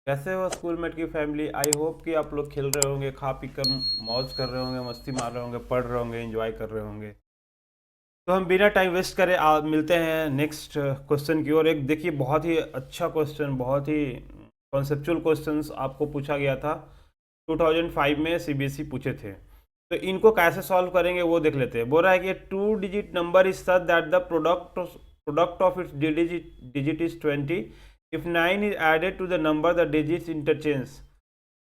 कैसे हो स्कूलमेट की फैमिली। आई होप कि आप लोग खेल रहे होंगे, खा पी कर मौज कर रहे होंगे, मस्ती मार रहे होंगे, पढ़ रहे होंगे, एंजॉय कर रहे होंगे। तो हम बिना टाइम वेस्ट करे मिलते हैं नेक्स्ट क्वेश्चन की ओर। एक देखिए, बहुत ही अच्छा क्वेश्चन, बहुत ही कॉन्सेप्चुअल क्वेश्चंस आपको पूछा गया था। 2005 में सीबीएसई पूछे थे। तो इनको कैसे सॉल्व करेंगे वो देख लेते हैं। बोल रहा है कि 2 digit number is such that the product of its digit is 20। If 9 is added to the number the digits interchange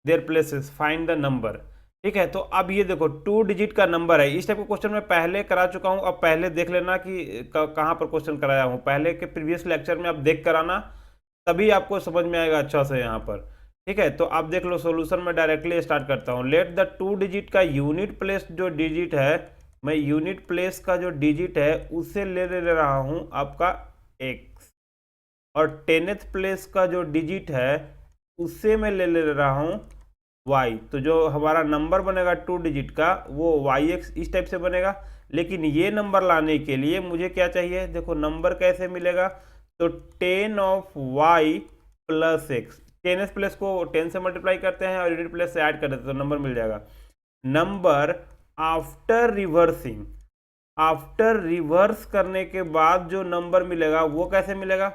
their places, find the number. ठीक है, तो अब ये देखो 2 डिजिट का नंबर है। इस टाइप का क्वेश्चन मैं पहले करा चुका हूँ। अब पहले देख लेना कि कहाँ पर क्वेश्चन कराया हूँ। पहले के प्रीवियस लेक्चर में आप देख कर आना, तभी आपको समझ में आएगा अच्छा से यहाँ पर। ठीक है, तो आप देख लो सोल्यूशन में डायरेक्टली स्टार्ट करता हूँ। लेट द 2 डिजिट का यूनिट प्लेस जो डिजिट है, मैं यूनिट प्लेस का जो डिजिट है उसे ले रहा हूँ आपका x, और 10th प्लेस का जो डिजिट है उससे मैं ले रहा हूँ y। तो जो हमारा नंबर बनेगा 2 डिजिट का वो yx इस टाइप से बनेगा। लेकिन ये नंबर लाने के लिए मुझे क्या चाहिए, देखो नंबर कैसे मिलेगा। तो 10 of y plus x, 10th place को 10 से मल्टीप्लाई करते हैं और यूनिट प्लेस से ऐड कर देते हैं तो नंबर मिल जाएगा। Number after reversing, after reverse करने के बाद जो नंबर मिलेगा वो कैसे मिलेगा,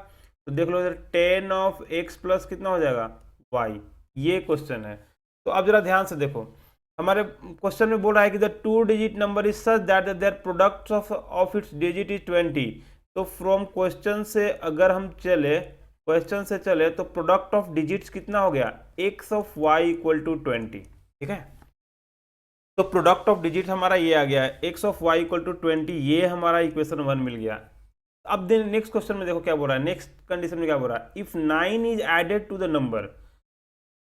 तो देख लो इधर 10 ऑफ एक्स प्लस कितना हो जाएगा वाई। ये क्वेश्चन है। तो अब जरा ध्यान से देखो, हमारे क्वेश्चन में बोल रहा है कि the 2 digit number is such that their product of its digit is 20। तो फ्रॉम क्वेश्चन से अगर हम चले, क्वेश्चन से चले तो प्रोडक्ट ऑफ डिजिट्स कितना हो गया, x of y equal to 20। ठीक है, तो प्रोडक्ट ऑफ डिजिट हमारा ये आ गया है, x of y equal to 20। ये हमारा इक्वेशन 1 मिल गया। अब दिन नेक्स्ट क्वेश्चन में देखो क्या बोल रहा है, नेक्स्ट कंडीशन में क्या बोल रहा है, if 9 is added to the number,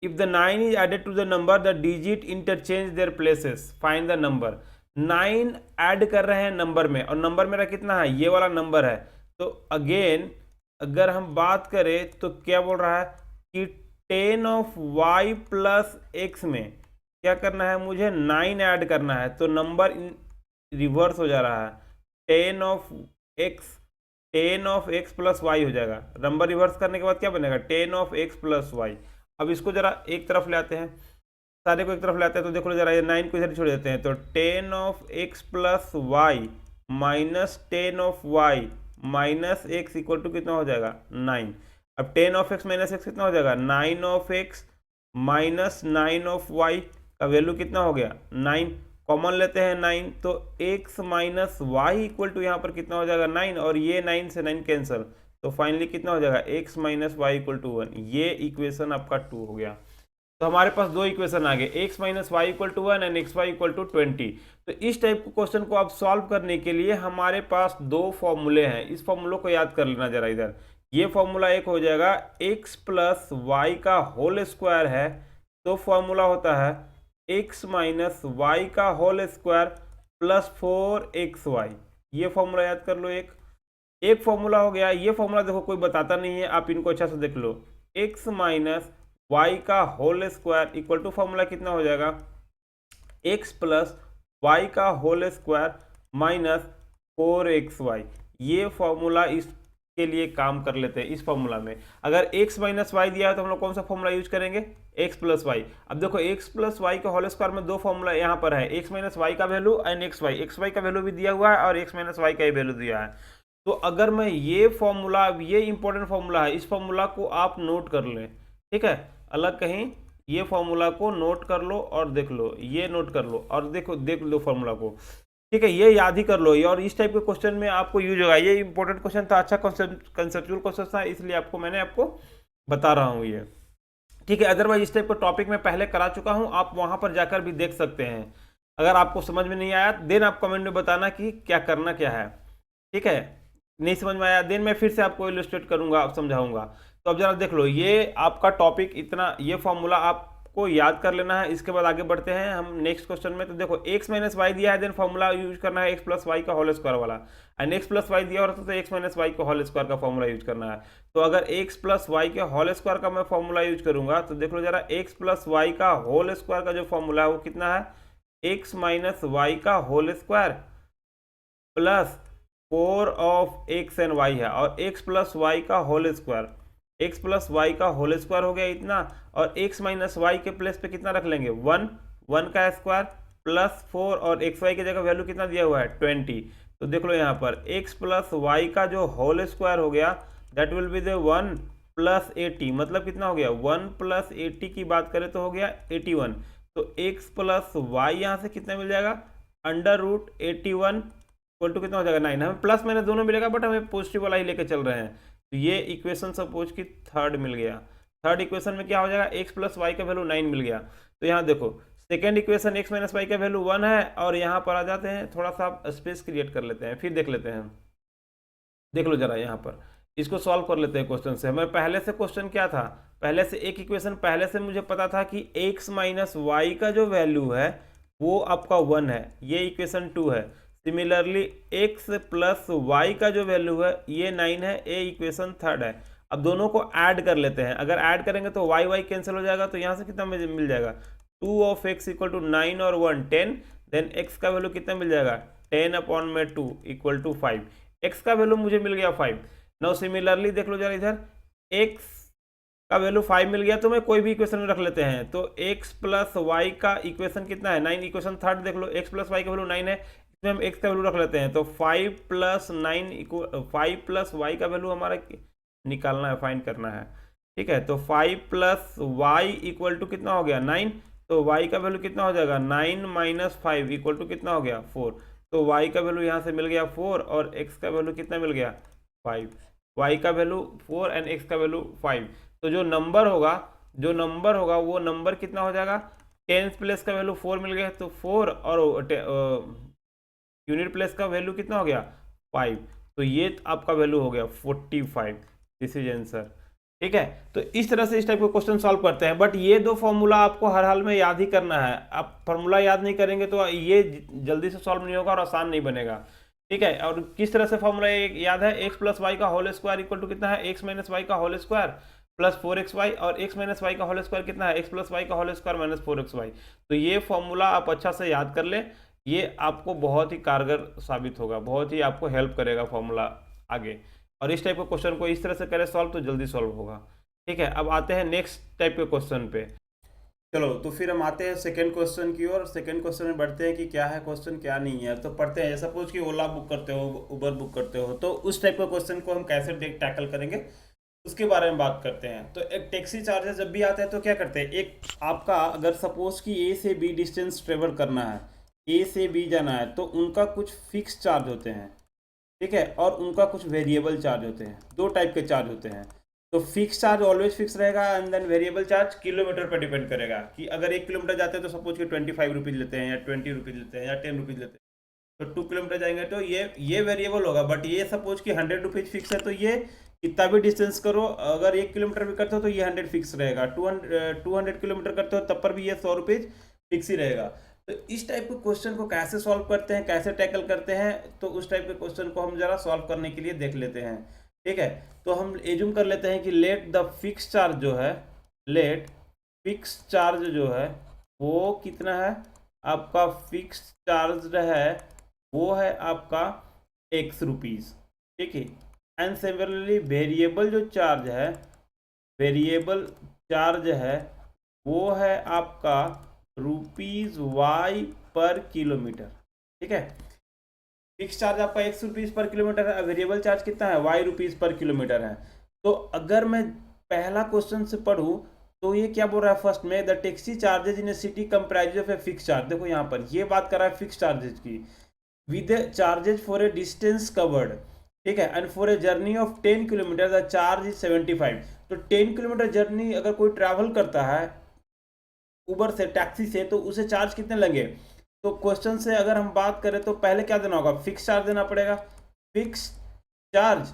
if the 9 is added to the number the digit interchange their places, find the number. 9 add कर रहे हैं नंबर में, और नंबर मेरा कितना है, ये वाला नंबर है। तो अगेन अगर हम बात करें तो क्या बोल रहा है कि 10 ऑफ y प्लस एक्स में क्या करना है, मुझे 9 ऐड करना है। तो नंबर रिवर्स हो जा रहा है, 10 of x, 10 of x plus y हो जाएगा। नंबर रिवर्स करने के बाद क्या बनेगा, 10 ऑफ एक्स प्लस वाई। अब इसको जरा एक तरफ ले आते हैं, सारे को एक तरफ ले आते हैं। तो देखो जरा ये 9 को इधर छोड़ देते हैं। तो 10 of x plus y minus 10 of y minus x equal to कितना हो जाएगा 9। अब 10 ऑफ एक्स माइनस एक्स कितना हो जाएगा, 9 of x minus 9 of y का वैल्यू कितना हो गया 9। कॉमन लेते हैं 9, तो x minus y equal to यहाँ पर कितना हो जाएगा 9, और ये 9 से 9 कैंसिल। तो फाइनली कितना हो जाएगा x minus y equal to 1। ये इक्वेशन आपका 2 हो गया। तो हमारे पास दो इक्वेशन आ गए, x minus y equal to 1 and x y equal to 20। तो इस टाइप के क्वेश्चन को आप सॉल्व करने के लिए हमारे पास दो फॉर्मूले हैं। इस फॉर्मूलों को याद कर लेना जरा इधर। ये फॉर्मूला एक हो जाएगा x प्लस वाई का होल स्क्वायर है, तो फॉर्मूला होता है x माइनस वाई का होल स्क्वायर प्लस 4xy। ये फॉर्मूला याद कर लो। एक फॉर्मूला हो गया। ये फॉर्मूला देखो कोई बताता नहीं है, आप इनको अच्छा से देख लो। x माइनस वाई का whole square equal to formula कितना हो जाएगा, x प्लस वाई का होल स्क्वायर माइनस 4xy। ये फॉर्मूला इसके लिए काम कर लेते हैं। इस फॉर्मूला में अगर x माइनस वाई दिया है तो हम लोग कौन सा फॉर्मूला यूज करेंगे, x प्लस वाई। अब देखो x प्लस वाई का होल स्क्वायर में दो फॉर्मूला यहाँ पर है, x माइनस वाई का वैल्यू एंड xy का वैल्यू भी दिया हुआ है और x माइनस वाई का ही वैल्यू दिया है। तो अगर मैं ये फॉर्मूला, ये इंपॉर्टेंट फॉर्मूला है, इस फॉर्मूला को आप नोट कर लें। ठीक है, अलग कहीं ये फॉर्मूला को नोट कर लो और देख लो, ये नोट कर लो और देखो देख लो फॉर्मूला को। ठीक है, ये याद ही कर लो ये, और इस टाइप के क्वेश्चन में आपको यूज होगा। ये इंपॉर्टेंट क्वेश्चन था, अच्छा कंसेप्चुअल क्वेश्चन था, इसलिए मैंने आपको बता रहा हूँ ये। ठीक है, अदरवाइज इस टाइप का टॉपिक मैं पहले करा चुका हूँ, आप वहां पर जाकर भी देख सकते हैं। अगर आपको समझ में नहीं आया देन आप कमेंट में बताना कि क्या करना क्या है। ठीक है, नहीं समझ में आया देन मैं फिर से आपको इलस्ट्रेट करूंगा, आप समझाऊंगा। तो अब जरा देख लो, ये आपका टॉपिक इतना, ये फॉर्मूला आपको याद कर लेना है। इसके बाद आगे बढ़ते हैं हम नेक्स्ट क्वेश्चन में। तो देखो x माइनस वाई दिया है, देन फॉर्मूला यूज करना है x प्लस वाई का होल स्क्वायर वाला, एंड x प्लस वाई दिया होता तो x माइनस वाई का होल स्क्वायर का फॉर्मूला यूज करना है। तो अगर x प्लस वाई के होल स्क्वायर का मैं फॉर्मूला यूज करूंगा तो देख लो जरा, x प्लस वाई का होल स्क्वायर का जो फॉर्मूला है वो कितना है, x माइनस वाई का whole square plus 4 of x and y है, और x प्लस वाई का whole square x plus y का होल स्क्वायर हो गया इतना, और एक्स माइनस वाई के प्लेस पे कितना रख लेंगे 1, 1 का स्क्वायर प्लस 4, और एक्स वाई की जगह वैल्यू कितना दिया हुआ है 20। तो देख लो यहाँ पर एक्स प्लस वाई का जो होल स्क्वायर हो गया that will be the 1 plus 80, मतलब कितना हो गया 1 प्लस 80 की बात करें तो हो गया 81। तो एक्स प्लस वाई यहाँ से कितना मिल जाएगा अंडर रूट 81 इक्वल टू कितना हो जाएगा 9। हमें प्लस माइनस दोनों मिलेगा बट हमें पॉजिटिव वाला ही लेके चल रहे हैं। तो ये इक्वेशन सपोज की थर्ड मिल गया। थर्ड इक्वेशन में क्या हो जाएगा एक्स प्लस वाई का वैल्यू 9 मिल गया। तो यहाँ देखो second equation x minus y का वैल्यू 1 है, और यहाँ पर आ जाते हैं थोड़ा सा स्पेस क्रिएट कर लेते हैं, फिर देख लेते हैं। देख लो जरा यहाँ पर इसको सॉल्व कर लेते हैं क्वेश्चन से। हमें पहले से क्वेश्चन क्या था, पहले से एक इक्वेशन पहले से मुझे पता था कि x माइनस वाई का जो वैल्यू है वो आपका 1 है, ये इक्वेशन 2 है। सिमिलरली x प्लस वाई का जो वैल्यू है ये 9 है, ये इक्वेशन थर्ड है। अब दोनों को ऐड कर लेते हैं, अगर ऐड करेंगे तो वाई वाई कैंसिल हो जाएगा, तो यहाँ से कितना मिल जाएगा 2 ऑफ x इक्वल टू 9 और 1 10, देन x का वैल्यू कितना मिल जाएगा 10 अपॉन में 2 इक्वल टू 5। x का वैल्यू मुझे मिल गया 5। नाउ सिमिलरली देख लो जरा इधर x का वैल्यू 5 मिल गया, तो मैं कोई भी इक्वेशन में रख लेते हैं। तो x प्लस वाई का इक्वेशन कितना है 9, इक्वेशन थर्ड देख लो x प्लस वाई का वैल्यू 9 है, इसमें हम x का वैल्यू रख लेते हैं। तो 5 प्लस 9 5 प्लस वाई का वैल्यू हमारा निकालना है, फाइंड करना है, ठीक है। तो 5 प्लस वाई इक्वल टू कितना हो गया 9, तो y का वैल्यू कितना हो जाएगा 9 माइनस 5 इक्वल टू कितना हो गया 4। तो y का वैल्यू यहाँ से मिल गया 4 और x का वैल्यू कितना मिल गया 5। y का वैल्यू 4 एंड x का वैल्यू 5। तो जो नंबर होगा वो नंबर कितना हो जाएगा 10 प्लेस का वैल्यू 4 मिल गया, तो 4 और यूनिट प्लेस का वैल्यू कितना हो गया 5। तो ये आपका वैल्यू हो गया 45। दिस इज आंसर, ठीक है। तो इस तरह से इस टाइप के क्वेश्चन सॉल्व करते हैं, बट ये दो फॉर्मूला आपको हर हाल में याद ही करना है। आप फॉर्मूला याद नहीं करेंगे तो ये जल्दी से सॉल्व नहीं होगा और आसान नहीं बनेगा, ठीक है। और किस तरह से फॉर्मूला याद है, एक्स प्लस वाई का होल स्क्वायर इक्वल टू कितना है एक्स माइनस वाई का होल स्क्वायर प्लस 4xy, और एक्स माइनस वाई का होल स्क्वायर कितना है एक्स प्लस वाई का होल स्क्वायर माइनस 4xy। तो ये फॉर्मूला आप अच्छा से याद कर ले, ये आपको बहुत ही कारगर साबित होगा, बहुत ही आपको हेल्प करेगा फॉर्मूला आगे। और इस टाइप के क्वेश्चन को इस तरह से करें सॉल्व तो जल्दी सॉल्व होगा, ठीक है। अब आते हैं नेक्स्ट टाइप के क्वेश्चन पे। चलो तो फिर हम आते हैं सेकंड क्वेश्चन की ओर। सेकंड क्वेश्चन में बढ़ते हैं कि क्या है क्वेश्चन क्या नहीं है। तो पढ़ते हैं, सपोज कि ओला बुक करते हो, उबर बुक करते हो, तो उस टाइप का क्वेश्चन को हम कैसे टैकल करेंगे उसके बारे में बात करते हैं। तो एक टैक्सी चार्जेस जब भी आता है तो क्या करते हैं, एक आपका अगर सपोज कि ए से बी डिस्टेंस ट्रेवल करना है, ए से बी जाना है, तो उनका कुछ फिक्स चार्ज होते हैं, ठीक है, और उनका कुछ वेरिएबल चार्ज होते हैं। दो टाइप के चार्ज होते हैं। तो फिक्स चार्ज ऑलवेज फिक्स रहेगा and then variable charge kilometre पर डिपेंड करेगा कि अगर 1 किलोमीटर जाते हैं तो सपोज कि 25 रुपीज़ लेते हैं या 20 रुपीज़ लेते हैं या 10 रुपीज़ लेते हैं। तो 2 किलोमीटर जाएंगे तो ये वेरिएबल होगा, बट ये सपोज कि 100 रुपीज़ फिक्स है, तो ये कितना भी डिस्टेंस करो, अगर 1 किलोमीटर भी करते हो तो ये 100 फिक्स रहेगा, 200 किलोमीटर करते हो तब पर भी ये 100 रुपीज़ फिक्स ही रहेगा। तो इस टाइप के क्वेश्चन को कैसे सॉल्व करते हैं, कैसे टैकल करते हैं, तो उस टाइप के क्वेश्चन को हम जरा सॉल्व करने के लिए देख लेते हैं, ठीक है। तो हम एज्यूम कर लेते हैं कि लेट द फिक्स चार्ज जो है, लेट फिक्स चार्ज जो है वो कितना है, आपका फिक्स चार्ज है वो है आपका x रुपीज़, ठीक है। एंड सिमिलरली वेरिएबल जो चार्ज है, वेरिएबल चार्ज है वो है आपका रुपीज़ y पर किलोमीटर, ठीक है। फिक्स चार्ज आपका x रुपीज़ पर किलोमीटर है, वेरिएबल चार्ज कितना है y रुपीज़ पर किलोमीटर है। तो अगर मैं पहला क्वेश्चन से पढ़ूँ तो ये क्या बोल रहा है, फर्स्ट में the taxi charges in A city comprise of a fix charge. देखो यहाँ पर ये बात कर रहा है फिक्स चार्जेज की, with charges for a distance covered, ठीक है, and for a journey of 10 kilometre the charge is 75। तो 10 किलोमीटर जर्नी अगर कोई ट्रैवल करता है उबर से, टैक्सी से, तो उसे चार्ज कितने लगेंगे। तो क्वेश्चन से अगर हम बात करें तो पहले क्या देना होगा, फिक्स चार्ज देना पड़ेगा। फिक्स चार्ज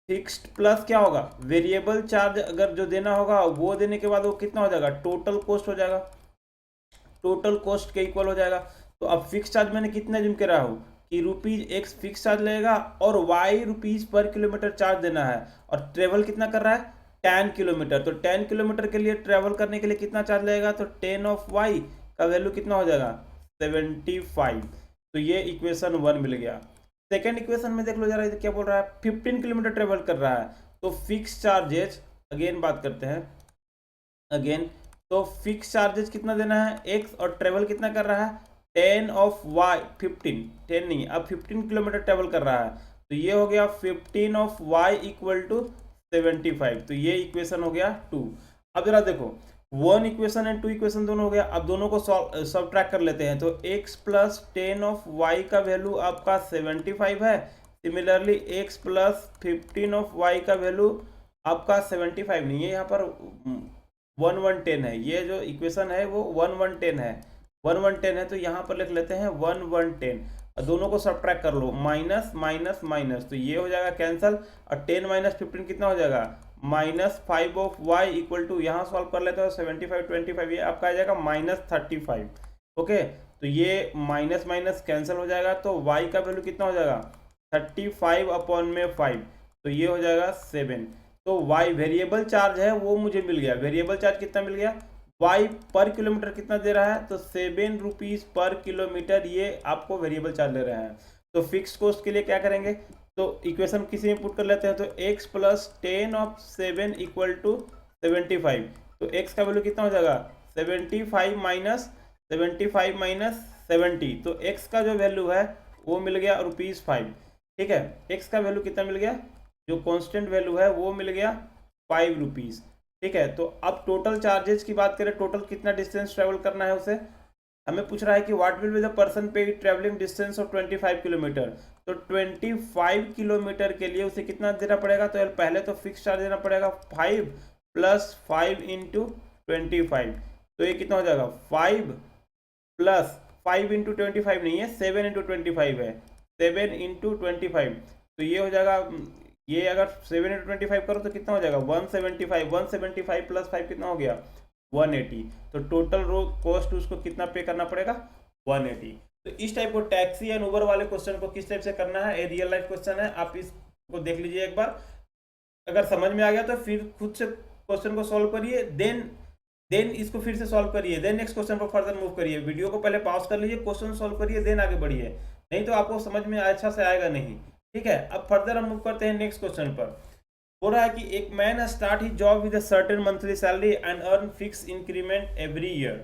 फिक्स्ड प्लस क्या होगा वेरिएबल चार्ज, अगर जो देना होगा वो देने के बाद वो कितना हो जाएगा टोटल कॉस्ट हो जाएगा, टोटल कॉस्ट के इक्वल हो जाएगा। तो अब फिक्स चार्ज मैंने कितना जिम के रहा हूँ कि रुपीज एक्स फिक्स चार्ज लगेगा और वाई रुपीज पर किलोमीटर चार्ज देना है, और ट्रेवल कितना कर रहा है 10 किलोमीटर। तो 10 किलोमीटर के लिए ट्रेवल करने के लिए कितना चार्ज लगेगा, तो 10 ऑफ वाई का वैल्यू कितना हो जाएगा 75। तो ये इक्वेशन 1 मिल गया। सेकेंड इक्वेशन में देख लो जरा, क्या बोल रहा है 15 किलोमीटर ट्रेवल कर रहा है, तो फिक्स चार्जेस अगेन बात करते हैं अगेन। तो फिक्स चार्जेस कितना देना है x, और ट्रेवल कितना कर रहा है 10 ऑफ y, 15, 10 नहीं, अब 15 किलोमीटर ट्रेवल कर रहा है, तो ये हो गया 15 ऑफ y इक्वल टू 75। तो ये इक्वेशन हो गया 2। अब जरा देखो, 1 इक्वेशन एंड 2 इक्वेशन दोनों हो गया। अब दोनों को सब्ट्रैक्ट कर लेते हैं, तो x प्लस 10 ऑफ y का वैल्यू आपका 75 है। Similarly x plus 15 of y का वैल्यू आपका 75 नहीं है, यहाँ पर 1110 है। ये जो इक्वेशन है वो 1110 है, 1110 है, तो यहाँ पर लिख लेते हैं 1110। और दोनों को सब्ट्रैक्ट कर लो, माइनस माइनस माइनस, तो ये हो जाएगा कैंसल। और 10 माइनस 15 कितना हो जाएगा, -5 ऑफ y इक्वल टू, यहाँ सॉल्व कर लेते हो 75 25, ये आपका आ जाएगा -35। ओके, तो ये माइनस माइनस कैंसिल हो जाएगा, तो y का वैल्यू कितना हो जाएगा 35 अपॉन में 5, तो ये हो जाएगा 7। तो y वेरिएबल चार्ज है वो मुझे मिल गया। वेरिएबल चार्ज कितना मिल गया, y पर किलोमीटर कितना दे रहा है, तो 7 रुपीज़ पर किलोमीटर, ये आपको वेरिएबल चार्ज ले रहे हैं। तो फिक्स कॉस्ट के लिए क्या करेंगे, तो इक्वेशन किसी में पुट कर लेते हैं, तो x plus 10 of 7 equal to 75। तो x का वैल्यू कितना हो जाएगा 75 माइनस 75 माइनस 70, तो x का जो वैल्यू है वो मिल गया ₹5। ठीक है, x का वैल्यू कितना मिल गया, जो कांस्टेंट वैल्यू है वो मिल गया ₹5। ठीक है, तो अब टोटल चार्जेस की बात करें, टोटल कितना डिस्टेंस ट्रेवल करना है उसे, हमें पूछ रहा है कि what will be the person पे ट्रेवलिंग डिस्टेंस ऑफ 25 किलोमीटर। तो 25 किलोमीटर के लिए उसे कितना देना पड़ेगा, तो पहले तो फिक्स चार्ज देना पड़ेगा 5 प्लस 5 इंटू 25, तो ये कितना हो जाएगा 5 प्लस 5 इंटू 25 नहीं है, 7 इंटू 25 है, 7 इंटू 25, तो ये हो जाएगा, ये अगर 7 इंटू 25 करो तो कितना हो जाएगा 175, 175 प्लस 5 कितना हो गया 180। तो टोटल कॉस्ट उसको कितना पे करना पड़ेगा 180। तो इस टाइप को टैक्सी एंड उबर वाले क्वेश्चन को किस टाइप से करना है, ये रियल लाइफ क्वेश्चन है, आप इसको देख लीजिए एक बार। अगर समझ में आ गया तो फिर खुद से क्वेश्चन को सॉल्व करिए, देन इसको फिर से सॉल्व करिए, देन नेक्स्ट क्वेश्चन पर फर्दर मूव करिए। वीडियो को पहले पॉज कर लीजिए, क्वेश्चन सॉल्व करिए, देन आगे बढ़िए, नहीं तो आपको समझ में अच्छा से आएगा नहीं। ठीक है, अब फर्दर हम मूव करते हैं नेक्स्ट क्वेश्चन पर। हो रहा है कि एक man start his job with a certain monthly salary and earn fix increment every year.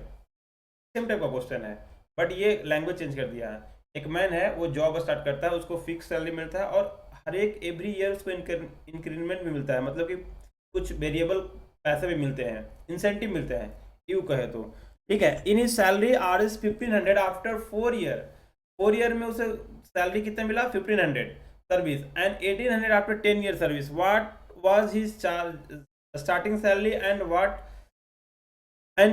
Same type का क्वेश्चन है, बट ये लैंग्वेज चेंज कर दिया है। एक मैन है, वो जॉब स्टार्ट करता है, उसको फिक्स सैलरी मिलता है और हर एक एवरी ईयर उसको इंक्रीमेंट भी मिलता है, मतलब कि कुछ वेरिएबल पैसे भी मिलते हैं, इंसेंटिव मिलते हैं, यू कहे तो। ठीक है, in his salary are is 1500 after 4 year, 4 year में उसे सैलरी कितना मिला 1500 service, and 1800 after 10 year service. What was his starting salary and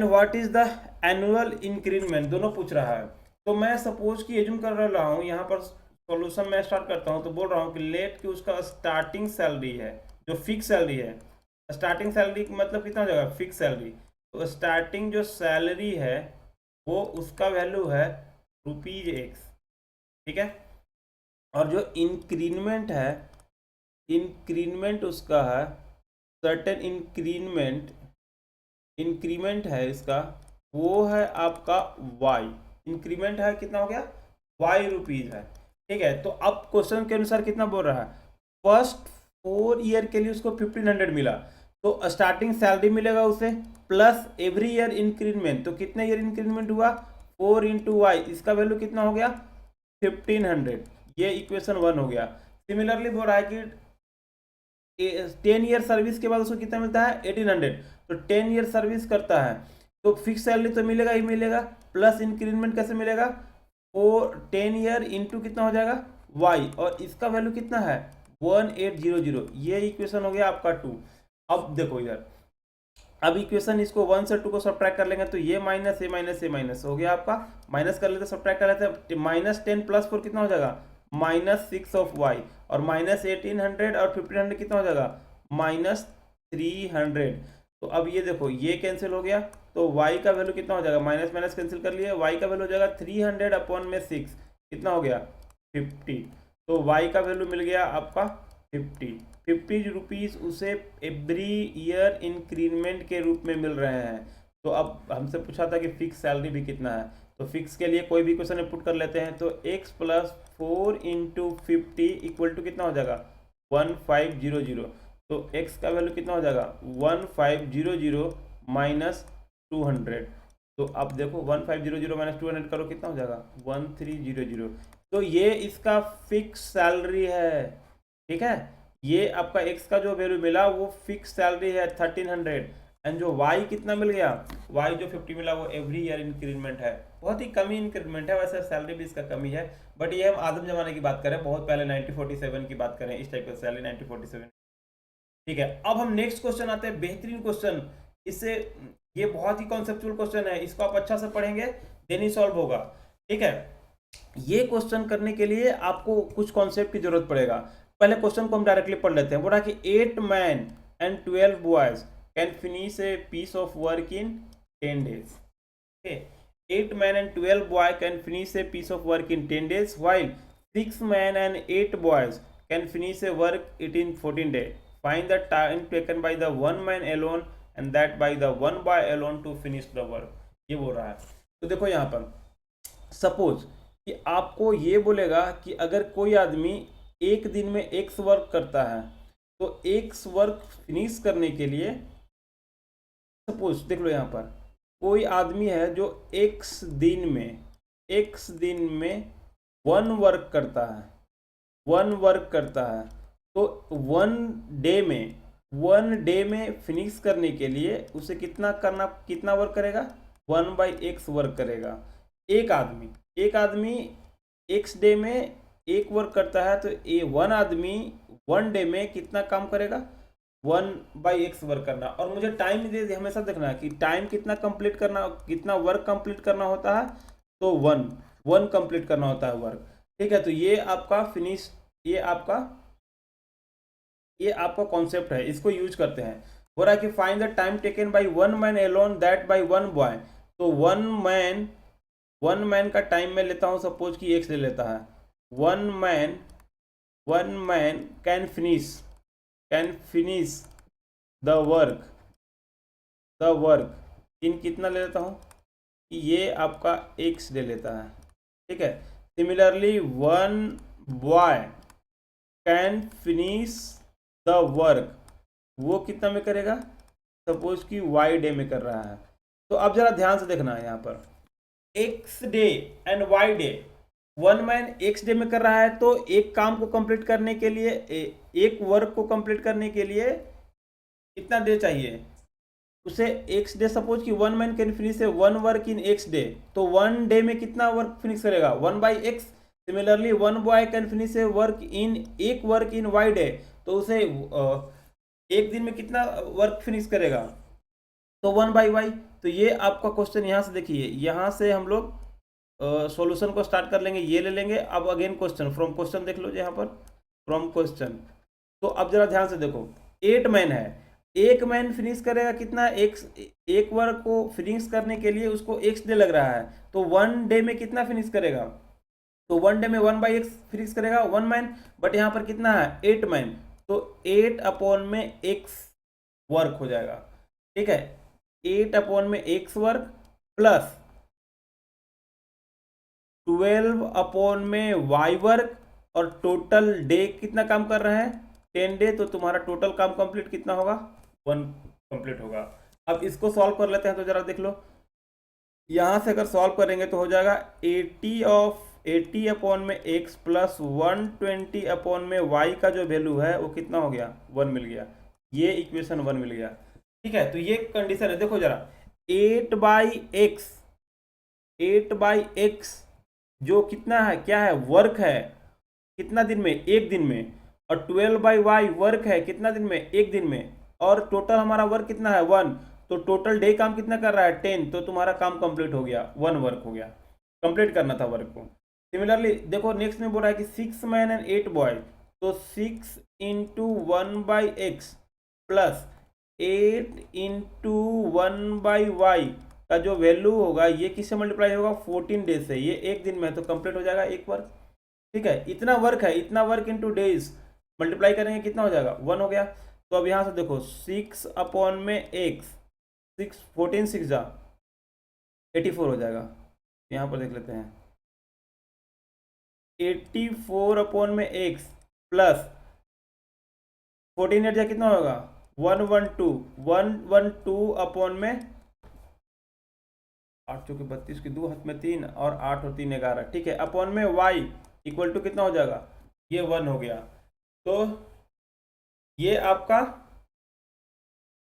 what is the annual increment, दोनों पूछ रहा है। तो मैं सपोज कि एज्यूम कर रहा हूँ, यहाँ पर सॉल्यूशन मैं स्टार्ट करता हूँ, तो बोल रहा हूँ कि लेट कि उसका स्टार्टिंग सैलरी है, जो फिक्स सैलरी है, स्टार्टिंग सैलरी मतलब कितना हो जाएगा फिक्स सैलरी, तो स्टार्टिंग जो सैलरी है वो उसका वैल्यू है ₹X। ठीक है, और जो इंक्रीमेंट है, इंक्रीमेंट उसका है सर्टेन इंक्रीमेंट है इसका, वो है आपका y, इंक्रीमेंट है कितना हो गया ₹Y है। ठीक है, तो अब क्वेश्चन के अनुसार कितना बोल रहा है, फर्स्ट 4 ईयर के लिए उसको 1500 मिला, तो स्टार्टिंग सैलरी मिलेगा उसे प्लस एवरी ईयर इंक्रीमेंट, तो कितने ईयर इंक्रीमेंट हुआ 4 इंटू वाई, इसका वैल्यू कितना हो गया 1500। ये इक्वेशन 1 हो गया। सिमिलरली बोल रहा है कि 10 ईयर सर्विस के बाद उसको कितना मिलता है 1800, तो 10 ईयर सर्विस करता है तो फिक्स सैलरी तो मिलेगा ही मिलेगा, प्लस इंक्रीमेंट कैसे मिलेगा, वो 10 ईयर इंटू कितना हो जाएगा वाई, और इसका वैल्यू कितना है 1800। ये इक्वेशन हो गया आपका 2। अब देखो इधर, अब इक्वेशन इसको 1 से 2 को सब्ट्रैक्ट कर लेंगे, तो ये माइनस ये माइनस ये माइनस हो गया आपका, माइनस कर लेते सब्ट्रैक्ट कर लेते, -10 + 4 कितना हो जाएगा -6 ऑफ वाई, और -1800 और 1500 कितना हो जाएगा -300। तो अब ये देखो ये कैंसिल हो गया, तो y का वैल्यू कितना हो जाएगा, माइनस माइनस कैंसिल कर लिए, y का वैल्यू हो जाएगा 300 अपॉन में 6 कितना हो गया 50। तो y का वैल्यू मिल गया आपका 50 रुपीज़ उसे एवरी ईयर इंक्रीमेंट के रूप में मिल रहे हैं। तो अब हमसे पूछा था कि फिक्स सैलरी भी कितना है, तो फिक्स के लिए कोई भी क्वेश्चन पुट कर लेते हैं, तो x + 4 × 50 = कितना हो जाएगा 1500। तो x का वैल्यू कितना हो जाएगा 1500 माइनस 200। तो अब देखो 1500 माइनस 200 करो कितना हो जाएगा 1300। तो ये इसका फिक्स सैलरी है, ठीक है। ये आपका x का जो वैल्यू मिला वो फिक्स सैलरी है 1300, एंड जो y कितना मिल गया, y जो 50 मिला वो एवरी ईयर इंक्रीमेंट है, बहुत ही कम इंक्रीमेंट है। वैसे सैलरी भी इसका कमी है, बट ये हम आदम जमाने की बात करें, बहुत पहले 1947 की बात करें, इस टाइप का सैलरी 1947, ठीक है। अब हम नेक्स्ट क्वेश्चन आते हैं, बेहतरीन क्वेश्चन। इससे ये बहुत ही कॉन्सेप्चुअल क्वेश्चन है, इसको आप अच्छा से पढ़ेंगे देन ही सॉल्व होगा, ठीक है। ये क्वेश्चन करने के लिए आपको कुछ कॉन्सेप्ट की जरूरत पड़ेगा। पहले क्वेश्चन को हम डायरेक्टली पढ़ लेते हैं। बोला कि 8 man and 12 boys can finish a piece of work in 10 days. Okay, 8 men and 12 boys can finish a piece of work in 10 days, while 6 men and 8 boys can finish a work it in 14 days. Find the time taken by the one man alone and that by the one boy alone to finish the work. ये बोल रहा है। तो देखो यहाँ पर suppose कि आपको ये बोलेगा कि अगर कोई आदमी एक दिन में एक्स वर्क करता है, तो एक्स वर्क फिनिश करने के लिए सपोज देख लो यहाँ पर कोई आदमी है जो एक्स दिन में वन वर्क करता है, तो वन डे में फिनिश करने के लिए उसे कितना वर्क करेगा 1/x वर्क करेगा। एक आदमी एक्स डे में एक वर्क करता है, तो वन आदमी वन डे में कितना काम करेगा 1/x वर्क करना। और मुझे टाइम हमेशा देखना है कि टाइम कितना कंप्लीट करना, कितना वर्क कंप्लीट करना होता है, तो वन कंप्लीट करना होता है वर्क, ठीक है। तो ये आपका फिनिश, ये आपका कॉन्सेप्ट है, इसको यूज करते हैं। हो रहा है कि find the time taken by one man alone that by one boy. तो वन मैन का टाइम मैं लेता हूं, सपोज कि एक्स ले लेता है। One man can finish the work in कितना ले लेता हूं कि ये आपका एक्स ले लेता है, ठीक है। Similarly one boy can finish the work, वो कितना में करेगा, सपोज कि वाई डे में कर रहा है। तो अब जरा ध्यान से देखना है यहाँ पर x day and y day. One man x day में कर रहा है, तो एक काम को कंप्लीट करने के लिए, एक वर्क को कंप्लीट करने के लिए कितना डे चाहिए उसे, एक्स डे। सपोज कि one man can finish a one work in X day, तो वन डे में कितना वर्क फिनिश करेगा 1/x। Similarly one boy can finish a एक वर्क इन वाई डे, तो उसे एक दिन में कितना वर्क फिनिश करेगा, तो 1/y। तो ये आपका क्वेश्चन यहाँ से देखिए, यहाँ से हम लोग सॉल्यूशन को स्टार्ट कर लेंगे, ये ले लेंगे। अब अगेन क्वेश्चन फ्रॉम क्वेश्चन देख लो यहाँ पर, फ्रॉम क्वेश्चन। तो अब जरा ध्यान से देखो, 8 मैन है, एक मैन फिनिश करेगा कितना, एक वर्क को फिनिश करने के लिए उसको एक्स डे लग रहा है, तो वन डे में कितना फिनिश करेगा, तो वन डे में 1/x फिनिश करेगा वन मैन। बट यहाँ पर कितना है 8 मैन, तो 8/x वर्क हो जाएगा, ठीक है। 8/x work plus 12/y work, और टोटल डे कितना काम कर रहे हैं 10 डे, तो तुम्हारा टोटल काम कंप्लीट कितना होगा 1 कंप्लीट होगा। अब इसको सॉल्व कर लेते हैं, तो जरा देख लो, यहाँ से अगर सॉल्व करेंगे तो हो जाएगा 80/x प्लस 120/y का जो वैल्यू है वो कितना हो गया 1 मिल गया। ये इक्वेशन 1 मिल गया, ठीक है। तो ये कंडीशन है, देखो जरा 8/x जो कितना है, क्या है वर्क है कितना दिन में, एक दिन में, और 12/y वर्क है कितना दिन में, एक दिन में, और टोटल हमारा वर्क कितना है 1, तो टोटल डे काम कितना कर रहा है 10, तो तुम्हारा काम कंप्लीट हो गया, 1 वर्क हो गया, कंप्लीट करना था वर्क को। सिमिलरली देखो नेक्स्ट में बोल रहा है कि 6 मैन एंड 8 बॉय, तो 6 into 1/x plus 8 into 1/y का जो वैल्यू होगा ये किससे मल्टीप्लाई होगा 14 डेज से, ये एक दिन में, तो कंप्लीट हो जाएगा एक वर्क, ठीक है। इतना वर्क है, इतना वर्क इंटू डेज मल्टीप्लाई करेंगे कितना हो जाएगा 1 हो गया। तो अब यहाँ से देखो 6/x 6 14 6 जा 84 हो जाएगा, यहाँ पर देख लेते हैं 84/x प्लस 14 8 कितना होगा 112 अपॉन में 8 चौके 32 की 2 हाथ में 3 और 8 और 3 11, ठीक है, अपॉन में y इक्वल टू कितना हो जाएगा, ये 1 हो गया। तो ये आपका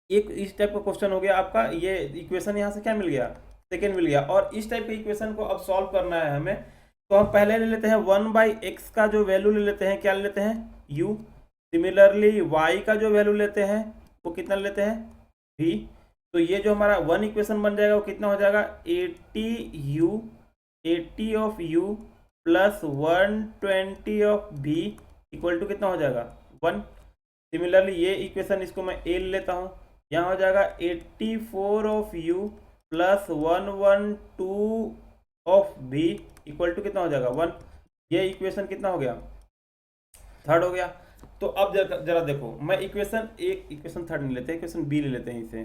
एक इस टाइप का क्वेश्चन हो गया आपका, ये इक्वेशन यहाँ से क्या मिल गया, सेकेंड मिल गया। और इस टाइप के इक्वेशन को अब सॉल्व करना है हमें, तो हम पहले ले लेते हैं 1/x का जो वैल्यू ले लेते हैं, क्या ले लेते हैं u। सिमिलरली y का जो वैल्यू लेते हैं वो कितना लेते हैं v। तो ये जो हमारा वन इक्वेशन बन जाएगा वो कितना हो जाएगा 80 of u plus 120 of v equal to कितना हो जाएगा 1। सिमिलरली ये इक्वेशन इसको मैं a ले लेता हूँ, यहाँ हो जाएगा 84 of u plus 112 of v equal to कितना हो जाएगा 1। ये इक्वेशन कितना हो गया, थर्ड हो गया। तो अब जरा देखो, मैं इक्वेशन थर्ड नहीं लेते, इक्वेशन बी ले लेते हैं इसे।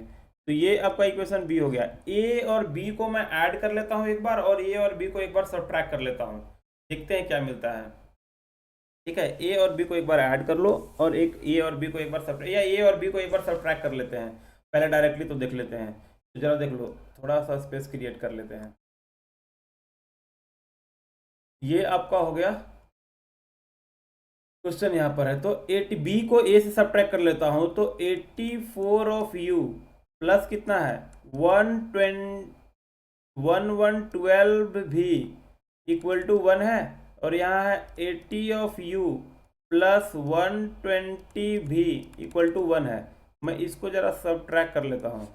तो ये आपका इक्वेशन बी हो गया। ए और बी को मैं ऐड कर लेता हूँ एक बार, और ए और बी को एक बार सब्ट्रैक्ट कर लेता हूँ, देखते हैं क्या मिलता है। ठीक है, ए और बी को एक बार ऐड कर लो, और एक ए और बी को एक बार सब्ट्रैक्ट, या ए और बी को एक बार सब्ट्रैक्ट कर लेते हैं पहले डायरेक्टली, तो देख लेते हैं। तो जरा देख लो, थोड़ा सा स्पेस क्रिएट कर लेते हैं। ये आपका हो गया क्वेश्चन यहाँ पर है, तो 8 बी को ए से सब्ट्रैक्ट कर लेता हूँ, तो 84 ऑफ यू प्लस कितना है 1112 भी इक्वल टू 1 है, और यहाँ है 80 ऑफ यू प्लस 120 भी इक्वल टू 1 है। मैं इसको जरा सब्ट्रैक्ट कर लेता हूँ,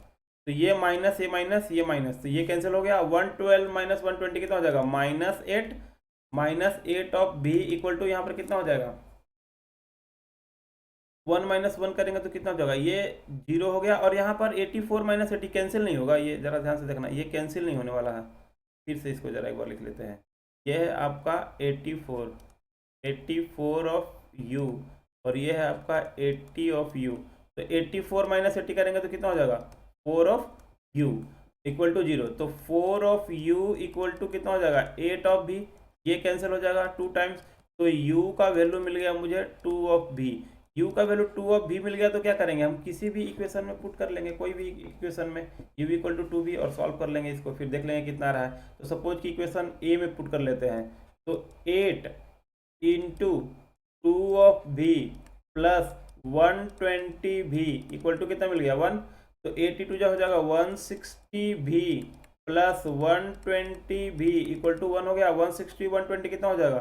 तो ये माइनस ये माइनस ये माइनस, तो ये कैंसिल हो गया। 112 माइनस 120 कितना हो जाएगा -8 ऑफ भी इक्वल टू यहाँ पर कितना हो जाएगा 1 माइनस 1 करेंगे तो कितना हो जाएगा, ये 0 हो गया। और यहाँ पर 84 माइनस 80 कैंसिल नहीं होगा, ये जरा ध्यान से देखना, ये कैंसिल नहीं होने वाला है। फिर से इसको जरा एक बार लिख लेते हैं। ये है आपका 84 ऑफ u, और ये है आपका 80 ऑफ u। तो 84 माइनस 80 करेंगे तो कितना हो जाएगा 4 ऑफ u इक्वल टू 0। तो 4 ऑफ u इक्वल टू कितना हो जाएगा 8 ऑफ v, ये कैंसिल हो जाएगा 2 टाइम्स। तो u का वैल्यू मिल गया मुझे 2 ऑफ v। u का वैल्यू 2 ऑफ v मिल गया, तो क्या करेंगे हम किसी भी इक्वेशन में पुट कर लेंगे, कोई भी इक्वेशन में u इक्वल टू 2v, और सॉल्व कर लेंगे इसको, फिर देख लेंगे कितना रहा है। तो सपोज कि इक्वेशन a में पुट कर लेते हैं, तो 8 into 2 of v plus 120v equal to कितना मिल गया 1। तो 82 जो हो जाएगा 160v plus 120v equal to 1 हो गया। 160 120 कितना हो जाएगा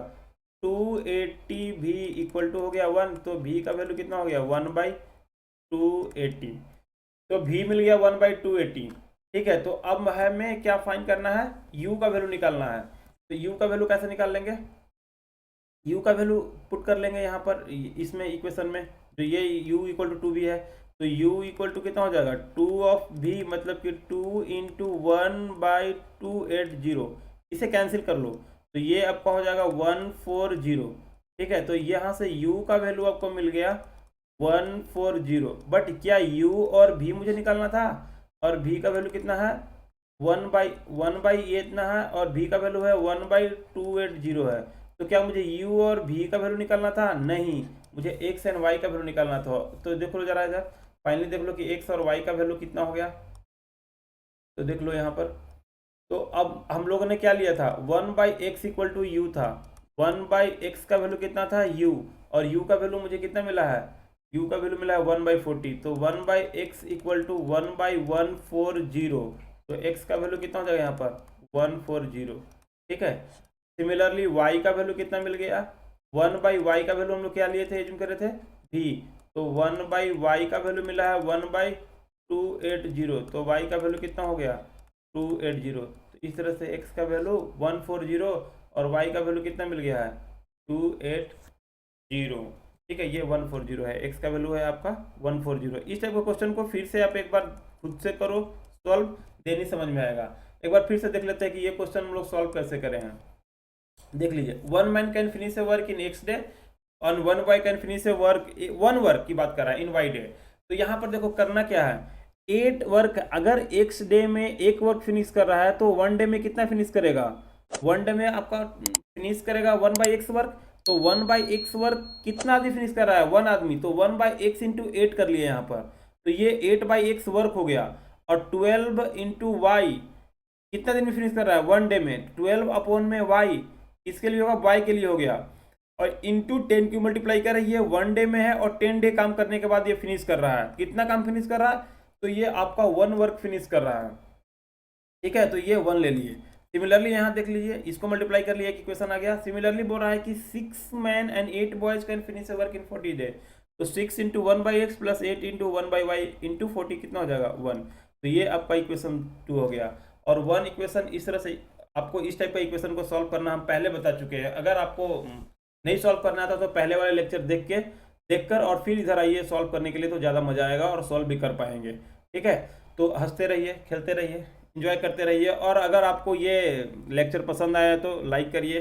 280v इक्वल टू हो गया 1। तो v का वैल्यू कितना हो गया 1/280। तो v मिल गया 1/280। ठीक है, तो अब हमें क्या फाइंड करना है, u का वैल्यू निकालना है। तो u का वैल्यू कैसे निकाल लेंगे, u का वैल्यू पुट कर लेंगे यहाँ पर इसमें इक्वेशन में, तो ये u इक्वल टू 2v है। तो u इक्वल टू कितना हो जाएगा 2 ऑफ v, मतलब कि 2 इंटू 1/280, इसे कैंसिल कर लो, तो ये आपका हो जाएगा 140। ठीक है, तो यहाँ से u का वैल्यू आपको मिल गया 140। बट क्या u और v मुझे निकालना था, और v का वैल्यू कितना है 1/1 ये इतना है, और v का वैल्यू है 1/280 है। तो क्या मुझे u और v का वैल्यू निकालना था, नहीं, मुझे x एंड y का वैल्यू निकालना था। तो देख लो जरा इधर, फाइनली देख लो कि x और y का वैल्यू कितना हो गया। तो देख लो यहाँ पर, तो अब हम लोगों ने क्या लिया था 1/x इक्वल टू u था। 1/x का वैल्यू कितना था u, और u का वैल्यू मुझे कितना मिला है, u का वैल्यू मिला है 1/40। तो 1/x इक्वल टू 1/140। तो x का वैल्यू कितना हो जाएगा यहाँ पर 140। ठीक है, सिमिलरली y का वैल्यू कितना मिल गया 1/y का वैल्यू हम लोग क्या लिए थे, एज्यूम करे थे v। तो 1/y का वैल्यू मिला है 1/280। तो y का वैल्यू कितना हो गया 280। तो इस तरह से x का वैल्यू 140 और y का वैल्यू कितना मिल गया है 280। ठीक है, ये 140 है, x का वैल्यू है आपका 140। इस टाइप के क्वेश्चन को फिर से आप एक बार खुद से करो सॉल्व, देनी समझ में आएगा। एक बार फिर से देख लेते हैं कि ये क्वेश्चन हम लोग सॉल्व कैसे करें हैं। देख लीजिए, 1 man can finish A work in x day और 1 boy can finish A work, 1 work की बात कर रहा है इन y डे। तो यहाँ पर देखो करना क्या है, 8 वर्क अगर x डे में एक वर्क फिनिश कर रहा है तो 1 डे में कितना फिनिश करेगा, 1 डे में आपका फिनिश करेगा 1/x वर्क। तो 1/x वर्ग कितना आदमी फिनिश कर रहा है? 1 आदमी। तो 1/x इंटू 8 कर लिए यहाँ पर, तो ये 8/x वर्ग हो गया। और 12 इंटू वाई कितना दिन में फिनिश कर रहा है? 1 डे में। 12 अपॉन में वाई किसके लिए होगा? वाई के लिए हो गया। और इंटू 10 क्यों मल्टीप्लाई कर रही है? 1 डे में है और 10 डे काम करने के बाद ये फिनिश कर रहा है। कितना काम फिनिश कर रहा है? तो ये आपका 1 वर्क फिनिश कर रहा है। ठीक है, तो ये 1 ले लिए। सिमिलरली यहाँ देख लीजिए, इसको मल्टीप्लाई कर लिया कि क्वेश्चन आ गया। सिमिलरली बोल रहा है कि 6 man and 8 boys can finish work in 40 day. तो 6 into 1/x plus 8 into 1/y into 40 कितना हो जाएगा? 1। तो ये आपका इक्वेशन 2 हो गया। और 1 इक्वेशन इस तरह से आपको इस टाइप का इक्वेशन को सॉल्व करना हम पहले बता चुके हैं। अगर आपको नहीं सॉल्व करना आता तो पहले वाले लेक्चर देखकर और फिर इधर आइए सॉल्व करने के लिए, तो ज़्यादा मजा आएगा और सॉल्व भी कर पाएंगे। ठीक है, तो हंसते रहिए, खेलते रहिए, इंजॉय करते रहिए। और अगर आपको ये लेक्चर पसंद आया तो लाइक करिए,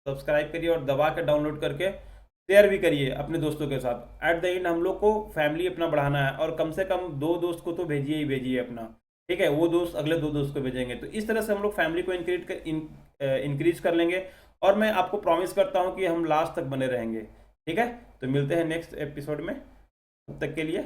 सब्सक्राइब करिए और दबा के डाउनलोड करके शेयर भी करिए अपने दोस्तों के साथ। एट द एंड हम लोग को फैमिली अपना बढ़ाना है, और कम से कम 2 दोस्त को तो भेजिए ही भेजिए अपना। ठीक है, वो दोस्त अगले 2 दोस्त को भेजेंगे, तो इस तरह से हम लोग फैमिली को इंक्रीज कर लेंगे। और मैं आपको प्रॉमिस करता हूँ कि हम लास्ट तक बने रहेंगे। ठीक है, तो मिलते हैं नेक्स्ट एपिसोड में, तब तक के लिए